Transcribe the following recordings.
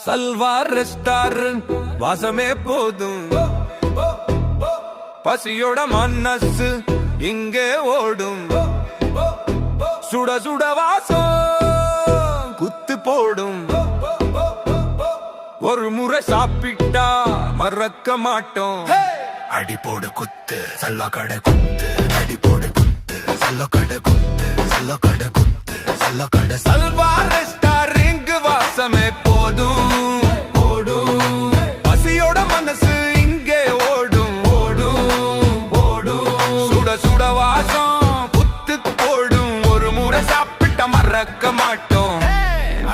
Salwar restaurant வாசமே போதும். பசியோட மனசு இங்கே ஓடும். சுட சுட வாசம் குத்து போடும். ஒரு முறை சாப்பிட்டா மறக்க மாட்டோம். அடி போடு குத்து சல்ல கடை குத்து. அடி போடு குத்து சல்ல கடை குத்து. சல்ல கடை குத்து சல்ல கடை. சல்வார் ரெஸ்டாரண்ட் வாசமே போதும். பசியோட மனசு இங்கே ஓடும். சுட சுட வாசம் குத்து போடும். ஒரு முறை சாப்பிட்டா மறக்க மாட்டோம்.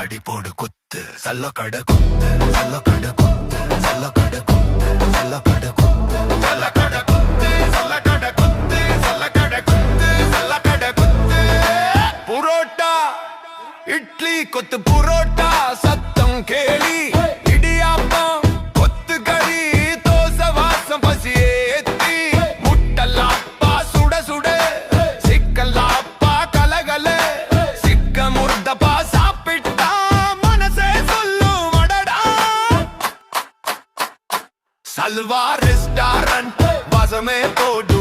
அடி போடு குத்து சல்ல கடை குத்து. சல்ல கடை குத்து சல்ல கடை குத்து. சல்ல கடை குத்து சல்ல கடை குத்து. சல்ல கடை குத்து சல்ல கடை குத்து. சல்ல கடை குத்து. புரோட்டா இட்லி கொத்து புரோட்டா சத்தம் கேளி. இடியாப்பம் கொத்து கறி தோசை வாசம் பசி ஏத்தி. முட்டலாப்பா சுட சுட சிக்கலாப்பா கலகல. சிக்க முர்தப்பா சாப்பிட்டா மனசே சொல்லும் அடடா. சல்வார் ரெஸ்டாரண்ட் வாசமே போடும்.